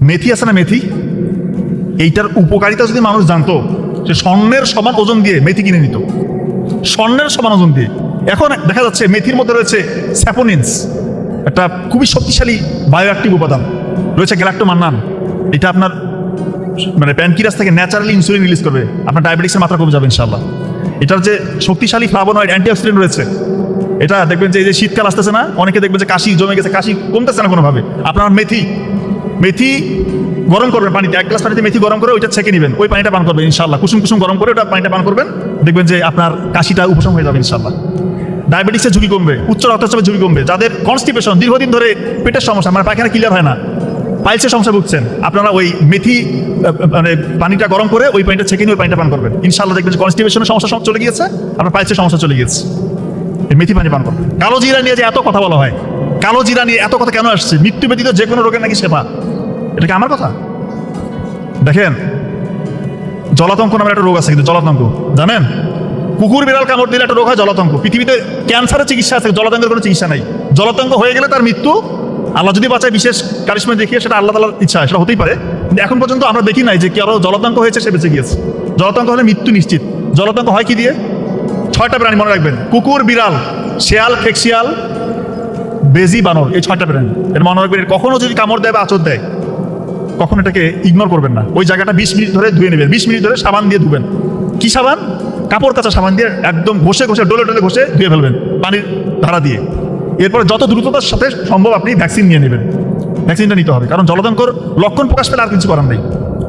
মেথি আছে না, মেথি, এইটার উপকারিতা যদি মানুষ জানতো, সে স্বর্ণের সমান ওজন দিয়ে মেথি কিনে নিত, স্বর্ণের সমান ওজন দিয়ে। এখন দেখা যাচ্ছে মেথির মধ্যে রয়েছে স্যাপোনিনস, একটা খুবই শক্তিশালী বায়োঅ্যাক্টিভ উপাদান রয়েছে, গ্যালাক্টোমান্নান। এটা আপনার মানে প্যানক্রিয়াস থেকে ন্যাচারালি ইনসুলিন রিলিজ করবে, আপনার ডায়াবেটিসের মাত্রা কমে যাবে ইনশাআল্লাহ। এটার যে শক্তিশালী ফ্লাভোনয়েড অ্যান্টিঅক্সিডেন্ট রয়েছে, এটা দেখবেন যে এই যে শীতকাল আসতেছে না, অনেকে দেখবেন যে কাশি জমে গেছে, কাশি কমতেছে না কোনোভাবে। আপনার মেথি গরম করবেন পানিতে, 1 গ্লাস পানিতে মেথি গরম করে ওইটা ছেঁকে নেবেন, ওই পানিটা পান করবেন ইনশাআল্লাহ। কুসুম কুসুম গরম করে ওটা পানিটা পান করবেন, দেখবেন যে আপনার কাশিটা উপশম হয়ে যাবে ইনশাআল্লাহ। ডায়াবেটিসের ঝুঁকি কমবে, উচ্চ রক্তচাপের ঝুঁকি কমবে। যাদের কনস্টিপেশন, দীর্ঘদিন ধরে পেটের সমস্যা, মানে পায়খানা ক্লিয়ার হয় না, পাইলসের সমস্যা ভুগছেন, আপনারা ওই মেথি মানে পানিটা গরম করে ওই পানিটা ছেঁকে নিয়ে ওই পানিটা পান করবেন ইনশাআল্লাহ, দেখবেন যে কনস্টিপেশনের সমস্যা চলে গিয়েছে, আপনার পাইলসের সমস্যা চলে গিয়েছে। এই মেথি পানি পান করবেন। কালো জিরা নিয়ে যে এত কথা বলা হয়, কালো জিরা নিয়ে এত কথা কেন আসছে? মৃত্যু ব্যতীত যে কোনো রোগের নাকি সেবা, এটা কি আমার কথা? দেখেন, জলাতঙ্ক নামের একটা রোগ আছে, কিন্তু জলাতঙ্ক জানেন? কুকুর বিড়াল কামড় দিলে একটা রোগ হয় জলাতঙ্ক। পৃথিবীতে ক্যান্সারের চিকিৎসা আছে, জলাতঙ্কের কোনো চিকিৎসা নাই। জলাতঙ্ক হয়ে গেলে তার মৃত্যু, আল্লাহ যদি বাঁচায় বিশেষ কারিশমা দেখিয়ে, সেটা আল্লাহ তাআলার ইচ্ছা, সেটা হতেই পারে। কিন্তু এখন পর্যন্ত আমরা দেখি নাই যে কারো জলাতঙ্ক হয়েছে সে বেঁচে গিয়েছে। জলাতঙ্ক হলে মৃত্যু নিশ্চিত। জলাতঙ্ক হয় কি দিয়ে? 6টা প্রাণী মনে রাখবেন: কুকুর, বিড়াল, শেয়াল, খেকশিয়াল, বেজি, বানর, এই 6টা প্রাণী। এর মনে রাখবেন, কখনো যদি কামড় দেয় বা আঁচড় দেয়, কখন এটাকে ইগনোর করবেন না। ওই জায়গাটা 20 মিনিট ধরে ধুয়ে নেবেন, 20 মিনিট ধরে সাবান দিয়ে ধুবেন। কি সাবান? কাপড় কাচা সাবান দিয়ে একদম ঘষে ঘষে, ডলে ডলে ঘষে ধুয়ে ফেলবেন পানির ধারা দিয়ে। এরপরে যত দ্রুততার সাথে সম্ভব আপনি ভ্যাকসিন নিয়ে নেবেন। ভ্যাকসিনটা নিতে হবে, কারণ জলাতঙ্কর লক্ষণ প্রকাশ পেলে আর কিছু করার নেই,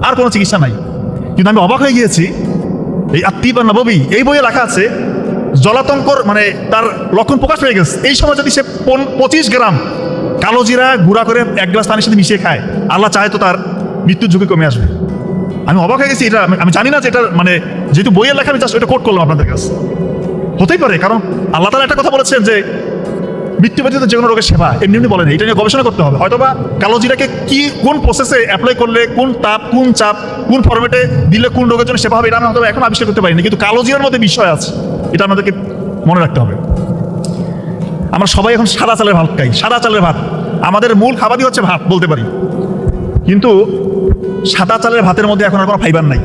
আর কোনো চিকিৎসা নাই। কিন্তু আমি অবাক হয়ে গিয়েছি, এই আত্মীবা নববী এই বইয়ে লেখা আছে, জলাতঙ্কর মানে তার লক্ষণ প্রকাশ পেয়ে গেছে, এই সময় যদি সে 25 গ্রাম কালো জিরা গুঁড়া করে 1 গ্লাস পানির সাথে মিশিয়ে খায়, আল্লাহ চায় তো তার মৃত্যুর ঝুঁকি কমে আসবে। আমি অবাক হয়ে গেছি। এটা আমি জানি না যে এটা মানে, যেহেতু বইয়ের লেখা, আমি জাস্ট এটা কোট করলাম আপনাদের কাছে। হতেই পারে, কারণ আল্লাহ তাআলা একটা কথা বলেছেন যে মৃত্যু ব্যতীত যে কোনো রোগের সেবা, এমনি এমনি বলেন। এটা নিয়ে গবেষণা করতে হবে। হয়তোবা কালো জিরাকে কি কোন প্রসেসে অ্যাপ্লাই করলে, কোন তাপ, কোন চাপ, কোন ফরম্যাটে দিলে কোন রোগের জন্য সেবা হবে, এটা আমি হয়তো এখন আবিষ্কার করতে পারিনি, কিন্তু কালো জিরার মধ্যে বিষয় আছে, এটা আমাদেরকে মনে রাখতে হবে। আমরা সবাই এখন সাদা চালের ভাত খাই, সাদা চালের ভাত আমাদের মূল খাবারই হচ্ছে ভাত বলতে পারি, কিন্তু সাদা চালের ভাতের মধ্যে এখন আর কোনো ফাইবার নাই,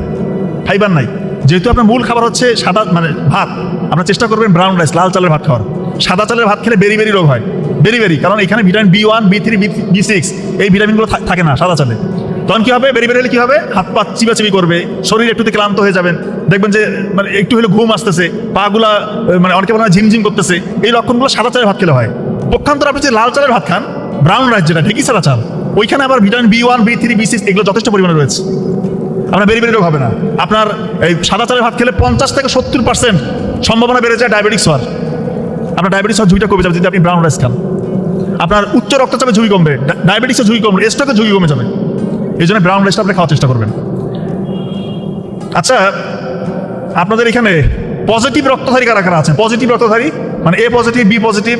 ফাইবার নাই। যেহেতু আপনার মূল খাবার হচ্ছে সাদা মানে ভাত, আপনার চেষ্টা করবেন ব্রাউন রাইস, লাল চালের ভাত খাওয়ার। সাদা চালের ভাত খেলে বেরি রোগ হয়, বেরি, কারণ এখানে ভিটামিন B1, B3, B6 এই ভিটামিনগুলো থাকে না সাদা চালে। তখন কি হবে? বেরি হলে কি হবে? হাত পা চিবাচিবি করবে, শরীর একটুতে ক্লান্ত হয়ে যাবেন, দেখবেন যে মানে একটু হলে ঘুম আসতেছে, পাগুলা মানে অনেকে মনে হয় ঝিমঝিম করতেছে। এই লক্ষণগুলো সাদা চালের ভাত খেলে হয়। পক্ষান্তর আপনি যে লাল চালের ভাত খান, ব্রাউন রাইস যেটা ঢেকি সাদা চাল, ওইখানে আবার ভিটামিন B1, B3, B6 এগুলো যথেষ্ট পরিমাণে রয়েছে, আপনার বেরি রোগ হবে না। আপনার এই সাদা চালের ভাত খেলে 50 থেকে 70% সম্ভাবনা বেড়ে যায় ডায়াবেটিস হওয়ার। আপনার ডায়াবেটিস হওয়ার ঝুঁকিটা কমে যাবে যদি আপনি ব্রাউন রাইস খান। আপনার উচ্চ রক্তচাপের ঝুঁকি কমবে, ডায়াবেটিসের ঝুঁকি কমবে, স্ট্রোকের ঝুঁকি কমে যাবে। এই জন্য ব্রাউন রাইসটা আপনি খাওয়ার চেষ্টা করবেন। আচ্ছা, আপনাদের এখানে পজিটিভ রক্তধারী কারা কারা আছেন? পজিটিভ রক্তধারী মানে A পজিটিভ, B পজিটিভ,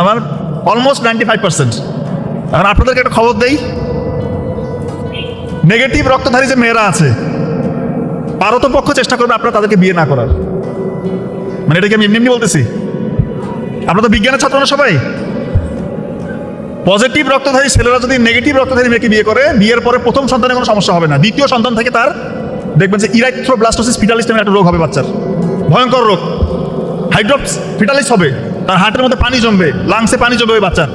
আমার অলমোস্ট 95%। এখন আপনাদেরকে একটা খবর দেই, নেগেটিভ রক্তধারী যে মেয়েরা আছে, পারতপক্ষ চেষ্টা করবে আপনারা তাদেরকে বিয়ে না করার। মানে এটাকে আমি এমনি বলতেছি, আপনারা তো বিজ্ঞানের ছাত্র না সবাই। পজিটিভ রক্তধারী ছেলেরা যদি নেগেটিভ রক্তধারী মেয়েকে বিয়ে করে, বিয়ের পরে প্রথম সন্তানে কোনো সমস্যা হবে না, দ্বিতীয় সন্তান থেকে তার দেখবেন যে ইরাইথ্রোব্লাস্টোসিস ফিটালিস নামের একটা রোগ হবে বাচ্চার, ভয়ঙ্কর রোগ। হাইড্রোপস ফিটালিস হবে, তার হার্টের মধ্যে পানি জমবে, লাংসে পানি জমবে ওই বাচ্চার,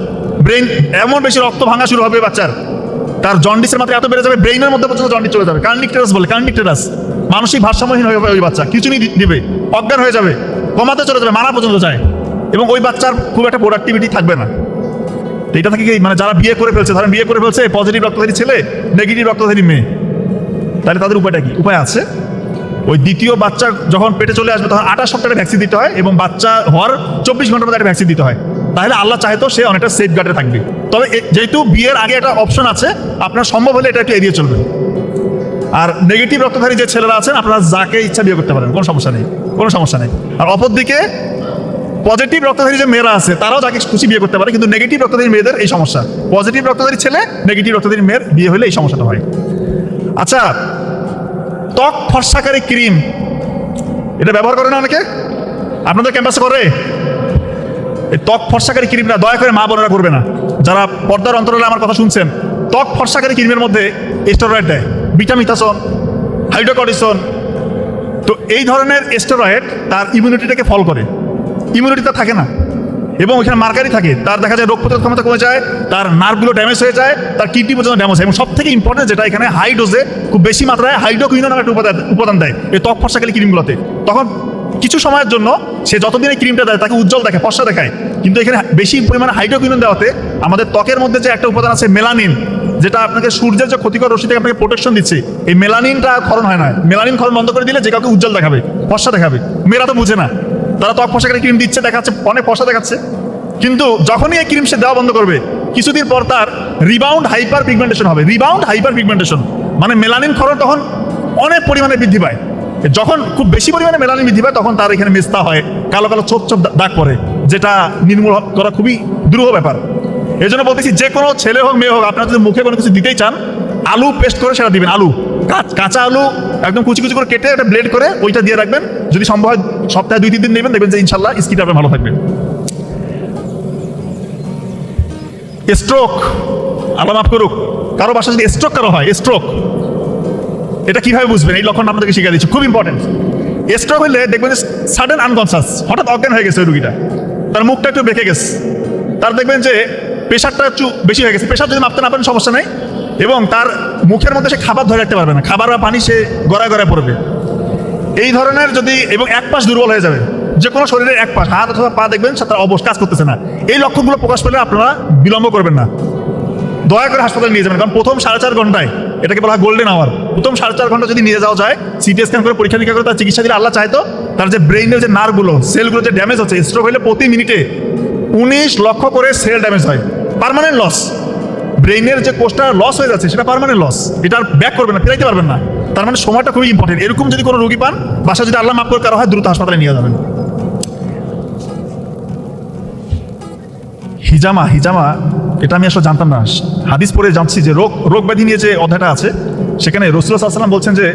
ব্রেন এমন বেশি রক্ত ভাঙা শুরু হবে বাচ্চার, তার জন্ডিসের মাত্রা এত বেড়ে যাবে, ব্রেইনের মধ্যে পর্যন্ত জন্ডিস চলে যাবে। কার্নিকটেরাস বলে, কার্নিকটেরাস, মানসিক ভারসাম্যহীন হয়ে যাবে ওই বাচ্চা, খিচুনি দিবে, অজ্ঞান হয়ে যাবে, কমাতে চলে যাবে, মারা পর্যন্ত যায়, এবং ওই বাচ্চার খুব একটা প্রোডাক্টিভিটি থাকবে না। তো এটা থেকে মানে যারা বিয়ে করে ফেলছে, ধরেন বিয়ে করে ফেলছে পজিটিভ রক্তধারী ছেলে, নেগেটিভ রক্তধারী মেয়ে, তাহলে তাদের উপায়টা কি? উপায় আছে। ওই দ্বিতীয় বাচ্চা যখন পেটে চলে আসবে, তখন 28 সপ্তাহে ভ্যাকসিন দিতে হয়, এবং বাচ্চা হওয়ার 24 ঘন্টার মধ্যে একটা ভ্যাকসিন দিতে হয়। তাহলে আল্লাহ চাইতো সে অনেকটা সেফ গার্ডে থাকবে। তবে যেহেতু বিয়ের আগে একটা অপশন আছে, আপনার সম্ভব হলে এটা একটু এড়িয়ে চলবেন। আর নেগেটিভ রক্তধারী যে ছেলেরা আছেন, আপনারা যাকে ইচ্ছা বিয়ে করতে পারেন, কোনো সমস্যা নেই, কোনো সমস্যা নেই। আর অপরদিকে পজিটিভ রক্তধারী যে মেয়েরা আছে, তারাও যাকে খুশি বিয়ে করতে পারে, কিন্তু নেগেটিভ রক্তধারী মেয়েদের এই সমস্যা। পজিটিভ রক্তধারী ছেলে, নেগেটিভ রক্তধারী মেয়ের বিয়ে হলে এই সমস্যাটা হয়। আচ্ছা, ত্বক ফর্সাকারী ক্রিম, এটা ব্যবহার করে না অনেকে? আপনাদের ক্যাম্পাসে করে? এই ত্বক ফর্সাকারী ক্রিমটা দয়া করে মা বোনেরা করবে না। যারা পর্দার অন্তরালে আমার কথা শুনছেন, ত্বক ফর্সাকারী ক্রিমের মধ্যে স্টেরয়েড দেয়, ভিটামিথাসন, হাইড্রোকর্টিসন। তো এই ধরনের স্টেরয়েড তার ইমিউনিটিটাকে ফল করে, ইমিউনিটিটা থাকে না এবং ওইখানে মার্কারি থাকে, তার দেখা যায় রোগ প্রতিরোধ ক্ষমতা কমে যায়, তার নার্ভগুলো ড্যামেজ হয়ে যায়, তার কিডনি পর্যন্ত ড্যামেজ হয়। এবং সব থেকে ইম্পর্টেন্ট যেটা, এখানে হাই ডোজে খুব বেশি মাত্রায় হাইড্রোকুইনোন একটা উপাদান দেয় এই ত্বক ফর্সাকারী ক্রিমগুলোতে। তখন কিছু সময়ের জন্য সে যতদিন এই ক্রিমটা দেয় তাকে উজ্জ্বল দেখে, ফর্সা দেখায়, কিন্তু এখানে বেশি পরিমাণে হাইড্রোকুইনোন দেওয়াতে আমাদের ত্বকের মধ্যে যে একটা উপাদান আছে মেলানিন, যেটা আপনাকে সূর্যের যে ক্ষতিকর রশ্মি থেকে আপনাকে প্রোটেকশন দিচ্ছে, এই মেলানিনটা ক্ষরণ হয় না। মেলানিন ক্ষরণ বন্ধ করে দিলে যে কাউকে উজ্জ্বল দেখাবে, ফর্সা দেখাবে। মেয়েরা তো বুঝে না, তারা ত্বক ফর্সাকারী ক্রিম দিচ্ছে, দেখাচ্ছে অনেক ফর্সা দেখাচ্ছে, কিন্তু যখনই এই ক্রিম সে দেওয়া বন্ধ করবে কিছুদিন পর তার রিবাউন্ড হাইপার পিগমেন্টেশন হবে। রিবাউন্ড হাইপার পিগমেন্টেশন মানে মেলানিন ক্ষরণ তখন অনেক পরিমাণে বৃদ্ধি পায়। যখন খুব বেশি পরিমাণে মেলানিন বৃদ্ধি পায় তখন তার এখানে মেস্তা হয়, কালো কালো ছোপ ছোপ দাগ পড়ে, যেটা নির্মূল করা খুবই দুরূহ ব্যাপার। এই জন্য বলতেছি, যে কোনো ছেলে হোক মেয়ে হোক, আপনারা যদি মুখে কোনো কিছু দিতেই চান, আলু পেস্ট করে সেটা দিবেন। আলু কাঁচা আলু একদম কুচি কুচি করে কেটে একটা ব্লেড করে ওইটা দিয়ে রাখবেন। যদি সম্ভব হয় সপ্তাহে 2-3 দিন নেবেন, দেখবেন যে ইনশাল্লাহ স্কিনটা আপনার ভালো থাকবে। স্ট্রোক, আল্লাহ মাফ করুক, কারো বাসা যদি স্ট্রোক কারো হয়, স্ট্রোক এটা কিভাবে বুঝবেন? এই লক্ষণ আপনাদেরকে শিখিয়ে দিচ্ছি, খুব ইম্পর্টেন্ট। স্ট্রোক হলে দেখবেন যে সাডেন আনকনসাস, হঠাৎ অজ্ঞান হয়ে গেছে ওই রুগীটা, তার মুখটা একটু বেঁকে গেছে, তার দেখবেন যে প্রেশারটা একটু বেশি হয়ে গেছে। প্রেশার যদি মাপতে না পারেন সমস্যা নেই, এবং তার মুখের মধ্যে সে খাবার ধরে রাখতে পারবে না, খাবার বা পানি সে গড়ায় গড়ায় পড়বে। এই ধরনের যদি, এবং এক পাশ দুর্বল হয়ে যাবে, যে কোনো শরীরের এক পাশ, হাত অথবা পা দেখবেন তার অবস্থা কাজ করতেছে না। এই লক্ষণগুলো প্রকাশ পেলে আপনারা বিলম্ব করবেন না, দয়া করে হাসপাতালে নিয়ে যাবেন। কারণ প্রথম 4.5 ঘন্টায়, এটাকে বলা হয় গোল্ডেন আওয়ার, প্রথম 4.5 ঘন্টা যদি নিয়ে যাওয়া যায়, সিটি স্ক্যান করে পরীক্ষা নিরীক্ষা করে তার চিকিৎসা দিলে, আল্লাহ চাইতো তার যে ব্রেইনের যে নার্ভগুলো, সেলগুলো যে ড্যামেজ হচ্ছে, স্ট্রোক হলে প্রতি মিনিটে 19 লক্ষ করে সেল ড্যামেজ হয়, পার্মানেন্ট লস। ব্রেইনের যে কোষটা লস হয়ে যাচ্ছে সেটা পার্মানেন্ট লস, এটা আর ব্যাক করবেন না, ফেরাইতে পারবেন না। তার মানে সময়টা খুবই ইম্পর্টেন্ট। এরকম যদি কোনো রোগী পান, বাসা যদি আল্লাহ মাফ করে কারো হয়, দ্রুত হাসপাতালে নিয়ে যাবেন। হিজামা, হিজামা এটা আমি আসলে জানতাম না, হাদিস পড়ে জানছি যে রোগ ব্যাধি নিয়ে যে অধ্যায়টা আছে সেখানে রাসূলুল্লাহ সাল্লাল্লাহু আলাইহি ওয়াসাল্লাম বলছেন যে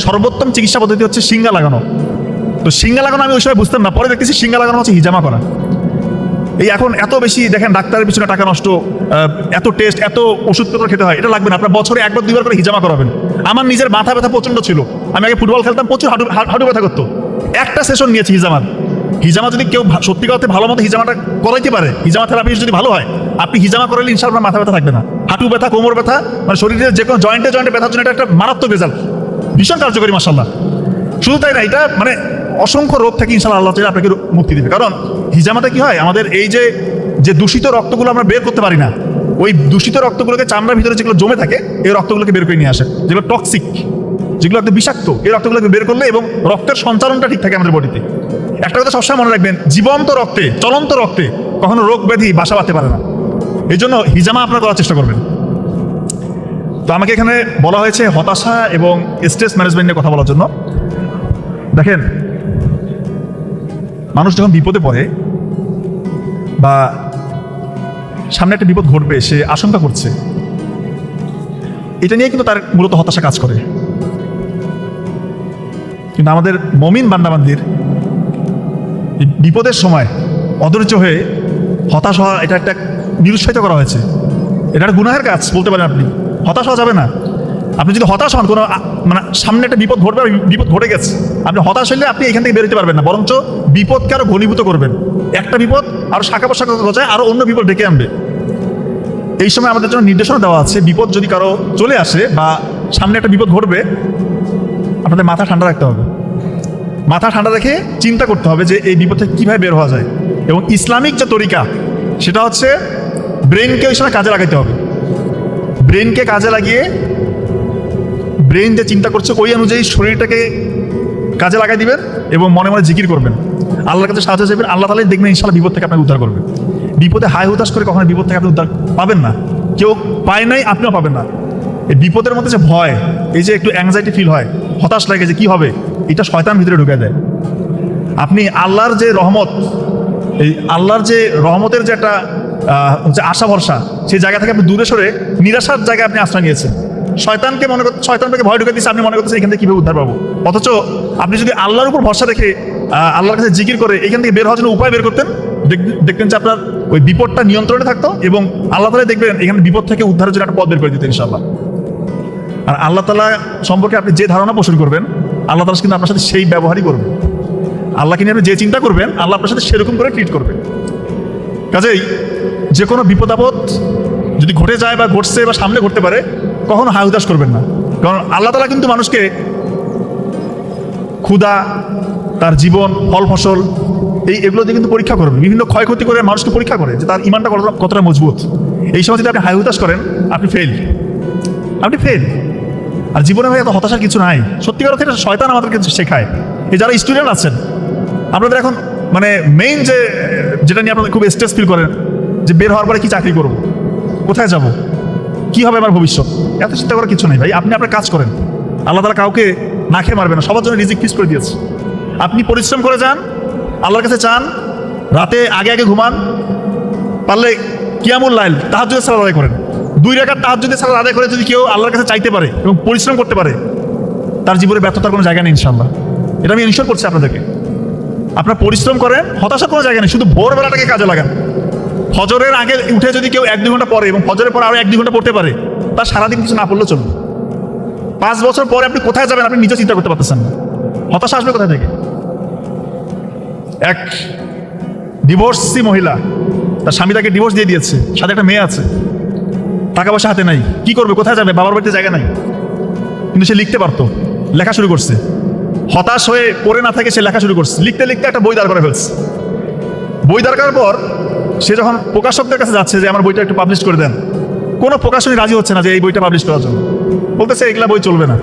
সর্বোত্তম চিকিৎসা পদ্ধতি হচ্ছে শিঙ্গা লাগানো। তো শিঙ্গা লাগানো আমি ওই সময় বুঝতাম না, পরে দেখতেছি শিঙ্গা লাগানো হচ্ছে হিজামা করা। এই এখন এত বেশি দেখেন ডাক্তারের পিছনে টাকা নষ্ট, এত টেস্ট, এত ওষুধপত্র খেতে হয়, এটা লাগবে না। আপনার বছরে 1-2 বার করে হিজামা করাবেন। আমার নিজের মাথা ব্যথা প্রচন্ড ছিল, আমি আগে ফুটবল খেলতাম, প্রচুর হাঁটু ব্যথা করতো, একটা সেশন নিয়েছি হিজামার। হিজামা যদি কেউ সত্যি কথা ভালো মতো হিজামাটা করাইতে পারে, হিজামা থেরাপি যদি ভালো হয়, আপনি হিজামা করালে ইনশাআল্লাহ মাথা ব্যথা থাকবে না, হাঁটু ব্যথা, কোমর ব্যথা, মানে শরীরের যে কোনো জয়েন্টে ব্যথার জন্য এটা একটা মারাত্মক রেজাল্ট, ভীষণ কার্যকরী মাশাআল্লাহ। শুধু তাই না, এটা মানে অসংখ্য রোগ থেকে ইনশাআল্লাহ আল্লাহ তাআলা আপনাকে মুক্তি দিবে। কারণ হিজামাতে কি হয়, আমাদের এই যে দূষিত রক্তগুলো আমরা বের করতে পারি না, ওই দূষিত রক্তগুলোকে চামড়ার ভিতরে যেগুলো জমে থাকে, এই রক্তগুলোকে বের করে নিয়ে আসে, যেগুলো টক্সিক, যেগুলো একদম বিষাক্ত, এই রক্তগুলোকে বের করলে এবং রক্তের সঞ্চালনটা ঠিক থাকে আমাদের বডিতে। একটা কথা সবসময় মনে রাখবেন, জীবন্ত রক্তে, চলন্ত রক্তে কখনো রোগ ব্যাধি বাসা বাঁধতে পারে না। এই জন্য হিজামা আপনারা করার চেষ্টা করবেন। তো আমাকে এখানে বলা হয়েছে হতাশা এবং স্ট্রেস ম্যানেজমেন্ট নিয়ে কথা বলার জন্য। দেখেন, মানুষ যখন বিপদে পড়ে বা সামনে একটা বিপদ ঘটবে, সে আশঙ্কা করছে, এটা নিয়ে কিন্তু তার মূলত হতাশা কাজ করে। কিন্তু আমাদের মমিন বান্দাবান্দির বিপদের সময় অধৈর্য হয়ে হতাশ হওয়া, এটা একটা নিরুৎসাহিত করা হয়েছে, এটা একটা গুনাহের কাজ বলতে পারেন। আপনি হতাশ হওয়া যাবে না। আপনি যদি হতাশ হন, কোনো মানে সামনে একটা বিপদ ঘটবে, বিপদ ঘটে গেছে, আপনি হতাশ হলে আপনি এখান থেকে বেরোতে পারবেন না, বরঞ্চ বিপদকে আরো ঘনীভূত করবেন। একটা বিপদ আরো শাখা প্রশাখা গজায়, আরো অন্য বিপদ ডেকে আনবে। এই সময় আমাদের জন্য নির্দেশনা দেওয়া আছে, বিপদ যদি কারো চলে আসে বা সামনে একটা বিপদ ঘটবে, আপনাদের মাথা ঠান্ডা রাখতে হবে। মাথা ঠান্ডা রেখে চিন্তা করতে হবে যে এই বিপদ থেকে কীভাবে বের হওয়া যায়। এবং ইসলামিক যে তরিকা, সেটা হচ্ছে ব্রেনকে ওই সময় কাজে লাগাইতে হবে। ব্রেনকে কাজে লাগিয়ে, ব্রেন যে চিন্তা করছে ওই অনুযায়ী শরীরটাকে কাজে লাগাই দিবেন এবং মনে মনে জিকির করবেন, আল্লাহর কাছে সাহায্য চাইবেন। আল্লাহ তাআলাই দেখবেন ইনশাআল্লাহ বিপদ থেকে আপনাকে উদ্ধার করবে। বিপদে হায় হুতাশ করে কখনো বিপদ থেকে আপনি উদ্ধার পাবেন না, কেউ পায় নাই, আপনিও পাবেন না। এই বিপদের মধ্যে যে ভয়, এই যে একটু অ্যাংজাইটি ফিল হয়, হতাশ লাগে যে কী হবে, এটা শয়তান ভিতরে ঢুকে দেয়। আপনি আল্লাহর যে রহমত, এই আল্লাহর যে রহমতের যে একটা হচ্ছে আশা ভরসা, সেই জায়গা থেকে আপনি দূরে সরে নিরাশার জায়গায় আপনি আশ্রয় নিয়েছেন। শয়তানকে মনে করতে, শয়তানকে ভয় ঢুকে দিচ্ছে, আপনি মনে করতেছেন এখান থেকে কীভাবে উদ্ধার পাবো। অথচ আপনি যদি আল্লাহর উপর ভরসা রেখে আল্লাহর কাছে জিকির করে এখান থেকে বের হওয়ার জন্য উপায় বের করতেন, দেখবেন যে আপনার ওই বিপদটা নিয়ন্ত্রণে থাকতো, এবং আল্লাহ তাআলা দেখবেন এখানে বিপদ থেকে উদ্ধারের জন্য একটা পথ বের করে দিতেন ইনশাআল্লাহ। আর আল্লাহ তাআলা সম্পর্কে আপনি যে ধারণা পোষণ করবেন, আল্লাহ তাআলা কিন্তু আপনার সাথে সেই ব্যবহারই করবেন। আল্লাহকে নিয়ে আপনি যে চিন্তা করবেন, আল্লাহ আপনার সাথে সেরকম করে ট্রিট করবেন। কাজেই যে কোনো বিপদ আপদ যদি ঘটে যায় বা ঘটছে বা সামনে ঘটতে পারে, কখনো হায় উদাস করবেন না। কারণ আল্লাহ তাআলা কিন্তু মানুষকে ক্ষুধা, তার জীবন, ফল ফসল এগুলো দিয়ে কিন্তু পরীক্ষা করবে, বিভিন্ন ক্ষয়ক্ষতি করে মানুষকে পরীক্ষা করে যে তার ইমানটা কতটা মজবুত। এই সময় যদি আপনি হায় উদাস করেন, আপনি ফেল। আর জীবনে ভাই এত হতাশার কিছু নাই। সত্যিকার অর্থে শয়তান আমাদেরকে শেখায়। এই যারা স্টুডেন্ট আছেন, আপনাদের এখন মানে মেইন যেটা নিয়ে আপনাদের খুব স্ট্রেস ফিল করেন, যে বের হওয়ার পরে কি চাকরি করব, কোথায় যাব, কি হবে আমার ভবিষ্যৎ, এত চিন্তা করার কিছু নেই ভাই। আপনি আপনার কাজ করেন। আল্লাহ তাআলা কাউকে না খেয়ে মারবে না, সবার জন্য রিজিক ফিক্স করে দিয়েছে। আপনি পরিশ্রম করে যান, আল্লাহর কাছে চান, রাতে আগে আগে ঘুমান, পারলে কিয়ামুল লাইল তাহাজ্জুদের সালাত আদায় করেন। 2 রাকাত তাহাজ্জুদের সালাত আদায় করে যদি কেউ আল্লাহর কাছে চাইতে পারে এবং পরিশ্রম করতে পারে, তার জীবনে ব্যর্থতার কোনো জায়গা নেই ইনশাআল্লাহ। এটা আমি ইনশিওর করছি আপনাদেরকে। আপনারা পরিশ্রম করেন, হতাশার কোনো জায়গা নেই। শুধু ভোরবেলাটাকে কাজে লাগান। ফজরের আগে উঠে যদি কেউ 1-2 ঘন্টা পড়ে এবং ফজরের পর আরো 1-2 ঘন্টা পড়তে পারে, তার সারাদিন কিছু না পড়লেও চলবে। 5 বছর পরে আপনি কোথায় যাবেন আপনি নিজে চিন্তা করতে পারতেছেন না। হতাশা আসবে কোথায় থেকে? এক ডিভোর্সি মহিলা, তার স্বামী তাকে ডিভোর্স দিয়ে দিয়েছে, সাথে একটা মেয়ে আছে, টাকা পয়সা হাতে নাই, কি করবে, কোথায় যাবে, বাবার বাড়িতে জায়গা নাই। কিন্তু সে লিখতে পারতো, লেখা শুরু করছে। হতাশ হয়ে পড়ে না থাকে সে লেখা শুরু করছে। লিখতে লিখতে একটা বই দাঁড় করে ফেলছে। বই দাঁড় করার পর সে যখন প্রকাশকদের কাছে যাচ্ছে যে আমার বইটা একটু পাবলিশ করে দেন, কোনো প্রকাশনী রাজি হচ্ছে না যে এই বইটা পাবলিশ করার জন্য। বলতেছে এগুলা বই চলবে না,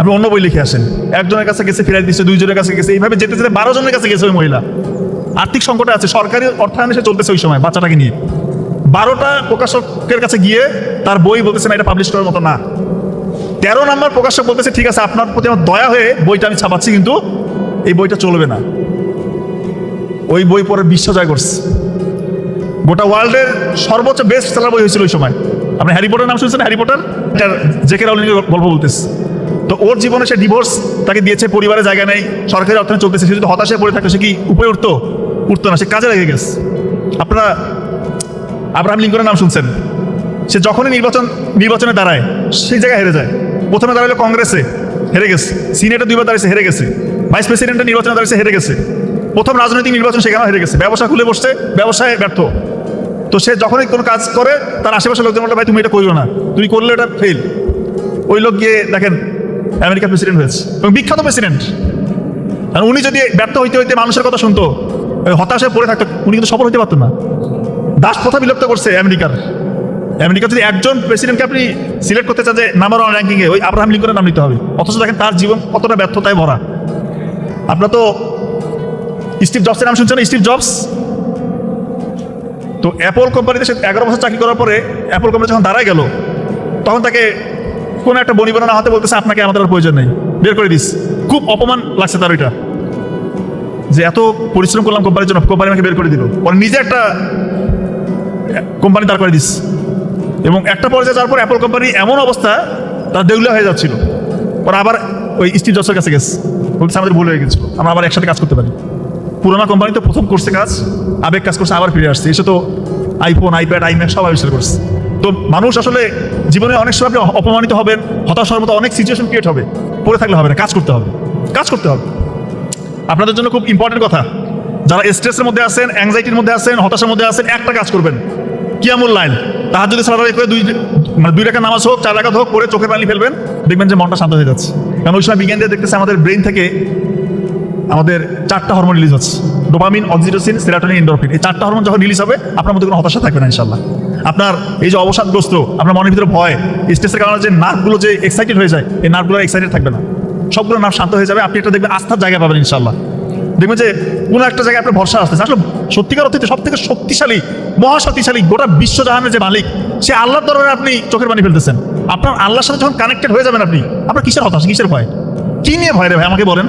আপনি অন্য বই লিখে আসেন। একজনের কাছে গেছে, ফিরাই দিচ্ছে, 2 জনের কাছে গেছে, এইভাবে যেতে যেতে 12 জনের কাছে গেছে ওই মহিলা। আর্থিক সংকটে আছে, সরকারি অর্থায়নে সে চলতেছে ওই সময় বাচ্চাটাকে নিয়ে। 12টা প্রকাশকের কাছে গিয়ে তার বই বলতেছে না এটা পাবলিশ করার মতো না। 13 নম্বর প্রকাশক বলতেছে ঠিক আছে, আপনার প্রতি আমার দয়া হয়ে বইটা আমি ছাপাচ্ছি, কিন্তু এই বইটা চলবে না। ওই বই পরে বিশ্ব জয় করছে। গোটা ওয়ার্ল্ডের সর্বোচ্চ বেস্ট সেলার বই হয়েছিল ওই সময়। আপনি হ্যারি পটার নাম শুনছেন? হ্যারি পটার, জেকে রাউলিংয়ের গল্প বলতেছে। তো ওর জীবনে সে ডিভোর্স তাকে দিয়েছে, পরিবারের জায়গা নেই, সরকারি অর্থনীতি চলতেছে। সে যদি হতাশায় পড়ে থাকতো, সে কি উপরে উঠতো না, সে কাজে লেগে গেছে। আপনারা আব্রাহাম লিঙ্কনের নাম শুনছেন? সে যখনই নির্বাচনে দাঁড়ায় সেই জায়গায় হেরে যায়। প্রথমে দাঁড়ালো কংগ্রেসে, হেরে গেছে। সিনেটে 2 বার দাঁড়িয়েছে, হেরে গেছে। ভাইস প্রেসিডেন্টের নির্বাচনে দাঁড়িয়েছে, হেরে গেছে। প্রথম রাজনৈতিক নির্বাচন সেখানেও হেরে গেছে। ব্যবসা খুলে বসছে, ব্যবসায় ব্যর্থ। তো সে যখনই কোনো কাজ করে, তার আশেপাশে লোকজন বলে ভাই তুমি এটা করিও না, তুমি করলে এটা ফেল। ওই লোক গিয়ে দেখেন আমেরিকার প্রেসিডেন্ট হয়েছে, এবং বিখ্যাত প্রেসিডেন্ট। আর উনি যদি ব্যর্থ হইতে হইতে মানুষের কথা শুনতো, হতাশায় পড়ে থাকতো, উনি কিন্তু সফল হতে পারতো না। দাস প্রথা বিলুপ্ত করছে আমেরিকা যদি একজন প্রেসিডেন্টকে আপনি সিলেক্ট করতে চান যে নাম্বার 1 র্যাঙ্কিংয়ে, ওই আব্রাহাম লিঙ্কনের নাম নিতে হবে। অথচ দেখেন তার জীবন কতটা ব্যর্থতায় ভরা। আপনারা তো স্টিভ জবসের নাম শুনছেন? স্টিভ জবস তো অ্যাপল কোম্পানিতে সে 11 বছর চাকরি করার পরে অ্যাপল কোম্পানি যখন দাঁড়ায় গেল, তখন তাকে কোনো একটা বনিবনা না হতে বলতেছে আপনাকে আমাদের আর প্রয়োজন নেই, বের করে দিস। খুব অপমান লাগছে তার ওইটা, যে এত পরিশ্রম করলাম কোম্পানির জন্য, কোম্পানি আমাকে বের করে দিল। পরে নিজে একটা কোম্পানি দাঁড় করে দিস। এবং একটা পর্যায়ে যাওয়ার পর অ্যাপল কোম্পানি এমন অবস্থা, তার দেউলিয়া হয়ে যাচ্ছিল। পরে আবার ওই স্টিভ জবসের কাছে গেছে, বলছে আমাদের ভুল হয়ে গেছিল, আমরা আবার একসাথে কাজ করতে পারি। পুরোনো কোম্পানি তো প্রথম করছে কাজ, আবেগ কাজ করছে, আবার ফিরে আসছে। এসে তো আইফোন, আইপ্যাড, আইম্যাক সব আবিষ্কার করছে। তো মানুষ আসলে জীবনে অনেক সময় আপনি অপমানিত হবেন, হতাশ হওয়ার মতো অনেক সিচুয়েশন ক্রিয়েট হবে। পড়ে থাকলে হবে না, কাজ করতে হবে। আপনাদের জন্য খুব ইম্পর্টেন্ট কথা, যারা স্ট্রেসের মধ্যে আছেন, অ্যাংজাইটির মধ্যে আছেন, হতাশার মধ্যে আছেন, একটা কাজ করবেন, কিয়ামুল লাইল তাহাজ্জুদের সালাত আদায় করে 2 রাকাত নামাজ হোক, 4 রাকাত হোক পরে চোখের পানি ফেলবেন, দেখবেন যে মনটা শান্ত হয়ে যাচ্ছে। কারণ ওই সময় বিজ্ঞান দিয়ে দেখতেছে আমাদের ব্রেন থেকে আমাদের 4টা হরমোন রিলিজ হচ্ছে, ডোপামিন, অক্সিটোসিন, সেরাটোনিন, এন্ডোরফিন। এই 4টা হরমোন যখন রিলিজ হবে, আপনার মধ্যে কোনো হতাশা থাকবে না ইনশাআল্লাহ। আপনার এই যে অবসাদগ্রস্ত, আপনার মনের ভিতরে ভয়, স্ট্রেসের কারণে যে নার্ভগুলো যে এক্সাইটেড হয়ে যায়, এই নার্ভগুলো এক্সাইটেড থাকবে না, সবগুলো নার্ভ শান্ত হয়ে যাবে। আপনি একটা দেখবেন আস্থার জায়গা পাবেন ইনশাআল্লাহ। দেখবেন যে কোনো একটা জায়গায় আপনার ভরসা আসতেছে। আসলে সত্যিকার অর্থে সব থেকে শক্তিশালী, মহাশক্তিশালী গোটা বিশ্বজাহানের যে মালিক, সে আল্লাহর দরবারে আপনি চোখের পানি ফেলতেছেন। আপনার আল্লাহর সাথে যখন কানেক্টেড হয়ে যাবেন, আপনার কিসের হতাশা, কিসের ভয়, কি নিয়ে ভয় রে ভাই আমাকে বলেন?